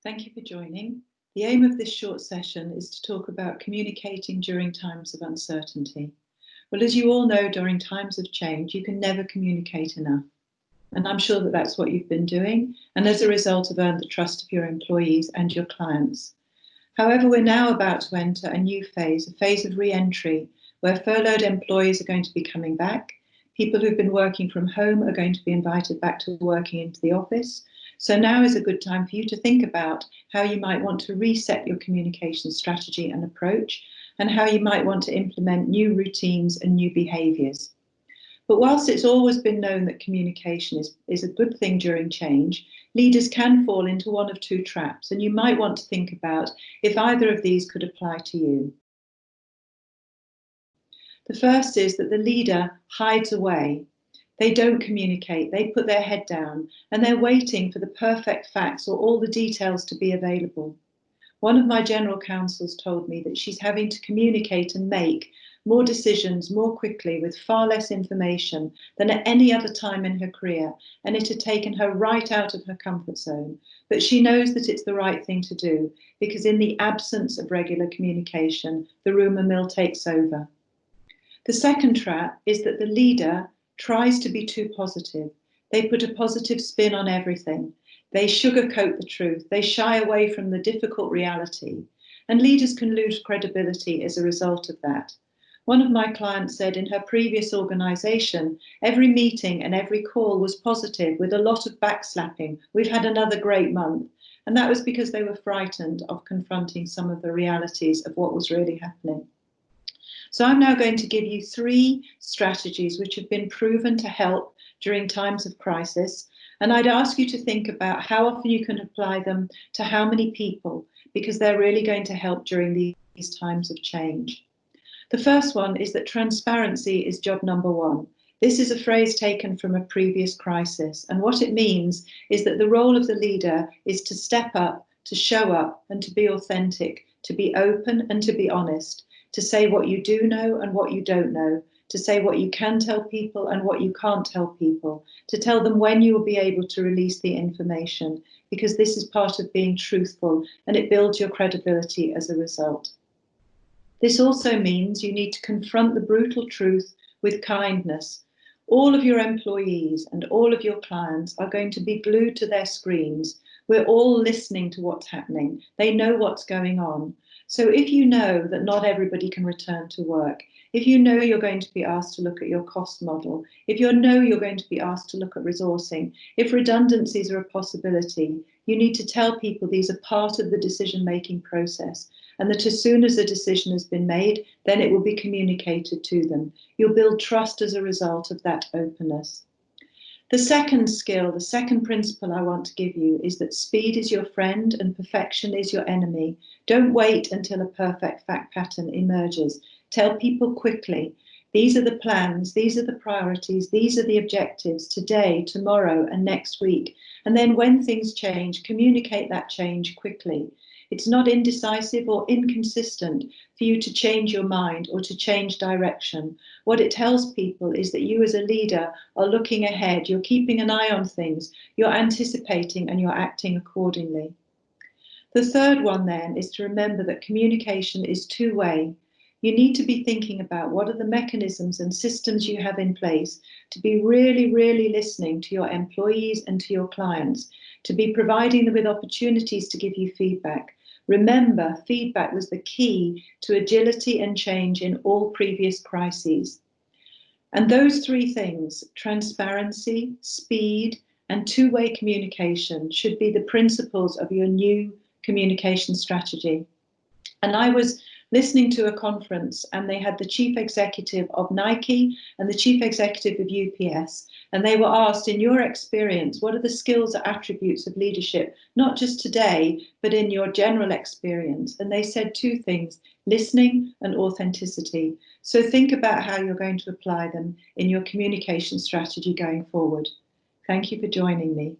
Thank you for joining. The aim of this short session is to talk about communicating during times of uncertainty. Well, as you all know, during times of change, you can never communicate enough. And I'm sure that that's what you've been doing, and as a result have earned the trust of your employees and your clients. However, we're now about to enter a new phase, a phase of re-entry, where furloughed employees are going to be coming back. People who've been working from home are going to be invited back to working into the office. So now is a good time for you to think about how you might want to reset your communication strategy and approach, and how you might want to implement new routines and new behaviours. But whilst it's always been known that communication is a good thing during change, leaders can fall into one of two traps, and you might want to think about if either of these could apply to you. The first is that the leader hides away. They don't communicate, they put their head down, and they're waiting for the perfect facts or all the details to be available. One of my general counsels told me that she's having to communicate and make more decisions more quickly with far less information than at any other time in her career, and it had taken her right out of her comfort zone. But she knows that it's the right thing to do, because in the absence of regular communication, the rumour mill takes over. The second trap is that the leader tries to be too positive. They put a positive spin on everything. They sugarcoat the truth. They shy away from the difficult reality. And leaders can lose credibility as a result of that. One of my clients said in her previous organisation, every meeting and every call was positive with a lot of backslapping. We've had another great month. And that was because they were frightened of confronting some of the realities of what was really happening. So I'm now going to give you 3 strategies which have been proven to help during times of crisis. And I'd ask you to think about how often you can apply them to how many people, because they're really going to help during these times of change. The first one is that transparency is job number 1. This is a phrase taken from a previous crisis. And what it means is that the role of the leader is to step up, to show up, and to be authentic, to be open and to be honest, to say what you do know and what you don't know, to say what you can tell people and what you can't tell people, to tell them when you will be able to release the information, because this is part of being truthful and it builds your credibility as a result. This also means you need to confront the brutal truth with kindness. All of your employees and all of your clients are going to be glued to their screens. We're all listening to what's happening. They know what's going on. So if you know that not everybody can return to work, if you know you're going to be asked to look at your cost model, if you know you're going to be asked to look at resourcing, if redundancies are a possibility, you need to tell people these are part of the decision-making process, and that as soon as a decision has been made, then it will be communicated to them. You'll build trust as a result of that openness. The second skill, the second principle I want to give you is that speed is your friend and perfection is your enemy. Don't wait until a perfect fact pattern emerges. Tell people quickly. These are the plans, these are the priorities, these are the objectives today, tomorrow, and next week. And then when things change, communicate that change quickly. It's not indecisive or inconsistent for you to change your mind or to change direction. What it tells people is that you as a leader are looking ahead, you're keeping an eye on things, you're anticipating and you're acting accordingly. The third one then is to remember that communication is two-way. You need to be thinking about what are the mechanisms and systems you have in place to be really, really listening to your employees and to your clients, to be providing them with opportunities to give you feedback. Remember, feedback was the key to agility and change in all previous crises. And those 3 things, transparency, speed, and two-way communication, should be the principles of your new communication strategy. And I was listening to a conference and they had the chief executive of Nike and the chief executive of UPS. And they were asked, in your experience, what are the skills or attributes of leadership, not just today, but in your general experience? And they said 2 things, listening and authenticity. So think about how you're going to apply them in your communication strategy going forward. Thank you for joining me.